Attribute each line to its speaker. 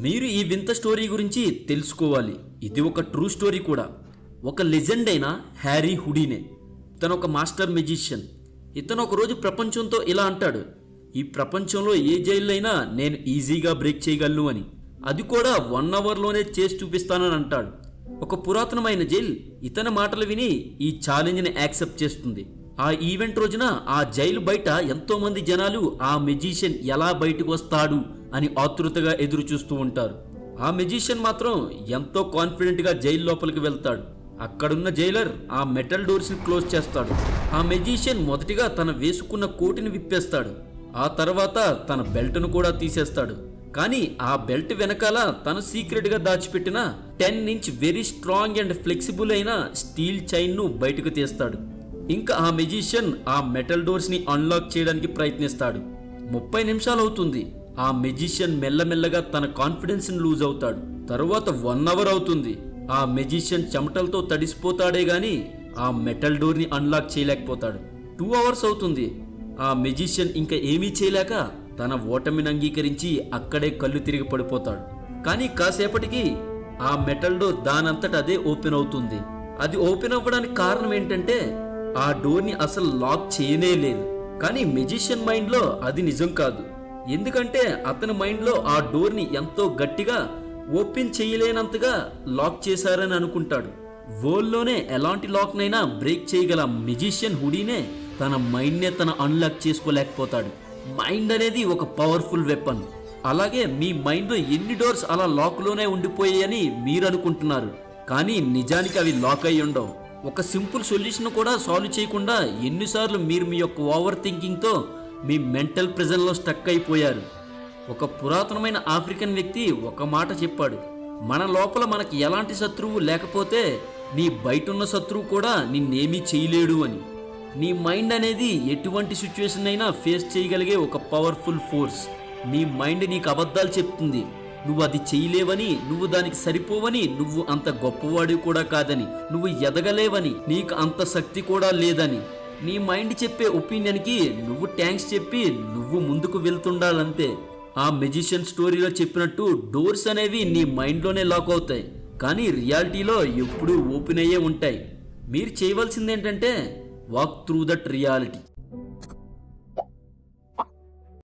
Speaker 1: మీరు ఈ వింత స్టోరీ గురించి తెలుసుకోవాలి. ఇది ఒక ట్రూ స్టోరీ కూడా. ఒక లెజెండ్ అయిన హ్యారీ హుడీనే. ఇతను ఒక మాస్టర్ మెజిషియన్. ఇతను ఒకరోజు ప్రపంచంతో ఇలా అంటాడు, ఈ ప్రపంచంలో ఏ జైల్లో అయినా నేను ఈజీగా బ్రేక్ చేయగలను అని, అది కూడా 1 అవర్లోనే చేసి చూపిస్తానని అంటాడు. ఒక పురాతనమైన జైల్ ఇతని మాటలు విని ఈ ఛాలెంజ్ని యాక్సెప్ట్ చేస్తుంది. ఆ ఈవెంట్ రోజున ఆ జైలు బయట ఎంతో మంది జనాలు ఆ మెజిషియన్ ఎలా బయటకు వస్తాడు అని ఆతృతగా ఎదురు చూస్తూ ఉంటారు. ఆ మెజిషియన్ మాత్రం ఎంతో కాన్ఫిడెంట్గా జైలు లోపలికి వెళ్తాడు. అక్కడున్న జైలర్ ఆ మెటల్ డోర్స్ని క్లోజ్ చేస్తాడు. ఆ మెజిషియన్ మొదటిగా తన వేసుకున్న కోటుని విప్పేస్తాడు. ఆ తర్వాత తన బెల్ట్ను కూడా తీసేస్తాడు. కానీ ఆ బెల్ట్ వెనకాల తను సీక్రెట్గా దాచిపెట్టిన 10 inch very strong and flexible అయిన స్టీల్ చైన్ను బయటకు తీస్తాడు. ఇంకా ఆ మెజిషియన్ ఆ మెటల్ డోర్స్ని అన్లాక్ చేయడానికి ప్రయత్నిస్తాడు. 30 నిమిషాలు అవుతుంది. ఆ మెజిషియన్ మెల్లమెల్లగా తన కాన్ఫిడెన్స్ని లూజ్ అవుతాడు. తరువాత 1 అవర్ అవుతుంది. ఆ మెజిషియన్ చెమటలతో తడిసిపోతాడే గాని ఆ మెటల్ డోర్ని అన్లాక్ చేయలేకపోతాడు. 2 అవర్స్ అవుతుంది. ఆ మెజిషియన్ ఇంకా ఏమీ చేయలేక తన ఓటమిని అంగీకరించి అక్కడే కళ్ళు తిరిగి పడిపోతాడు. కానీ కాసేపటికి ఆ మెటల్ డోర్ దానంతట అదే ఓపెన్ అవుతుంది. అది ఓపెన్ అవ్వడానికి కారణం ఏంటంటే ఆ డోర్ని అసలు లాక్ చేయనే లేదు. కానీ మెజిషియన్ మైండ్లో అది నిజం కాదు. ఎందుకంటే అతని మైండ్లో ఆ డోర్ని ఎంతో గట్టిగా ఓపెన్ చేయలేనంతగా లాక్ చేశారని అనుకుంటాడు. వరల్డ్లోనే ఎలాంటి లాక్నైనా బ్రేక్ చేయగల మెజిషియన్ హుడీనే తన మైండ్నే తన అన్లాక్ చేసుకోలేకపోతాడు. మైండ్ అనేది ఒక పవర్ఫుల్ వెపన్. అలాగే మీ మైండ్లో ఎన్ని డోర్స్ అలా లాక్లోనే ఉండిపోయాయని మీరు అనుకుంటున్నారు, కానీ నిజానికి అవి లాక్ అయి ఉండవు. ఒక సింపుల్ సొల్యూషన్ కూడా సాల్వ్ చేయకుండా ఎన్నిసార్లు మీరు మీ యొక్క ఓవర్ థింకింగ్తో మీ మెంటల్ ప్రిజన్లో స్టక్ అయిపోయారు. ఒక పురాతనమైన ఆఫ్రికన్ వ్యక్తి ఒక మాట చెప్పాడు, మన లోపల మనకి ఎలాంటి శత్రువు లేకపోతే నీ బయటున్న శత్రువు కూడా నిన్నేమీ చేయలేడు అని. నీ మైండ్ అనేది ఎటువంటి సిచ్యువేషన్ అయినా ఫేస్ చేయగలిగే ఒక పవర్ఫుల్ ఫోర్స్. నీ మైండ్ నీకు అబద్ధాలు చెప్తుంది. నువ్వు అది చేయలేవని, నువ్వు దానికి సరిపోవని, నువ్వు అంత గొప్పవాడివి కూడా కాదని, నువ్వు ఎదగలేవని, నీకు అంత శక్తి కూడా లేదని. నీ మైండ్ చెప్పే ఒపీనియన్కి నువ్వు థ్యాంక్స్ చెప్పి నువ్వు ముందుకు వెళ్తుండాలంతే. ఆ మెజిషియన్ స్టోరీలో చెప్పినట్టు డోర్స్ అనేవి నీ మైండ్లోనే లాక్ అవుతాయి, కానీ రియాలిటీలో ఎప్పుడూ ఓపెన్ అయ్యే ఉంటాయి. మీరు చేయవలసింది ఏంటంటే వాక్ త్రూ దట్ రియాలిటీ.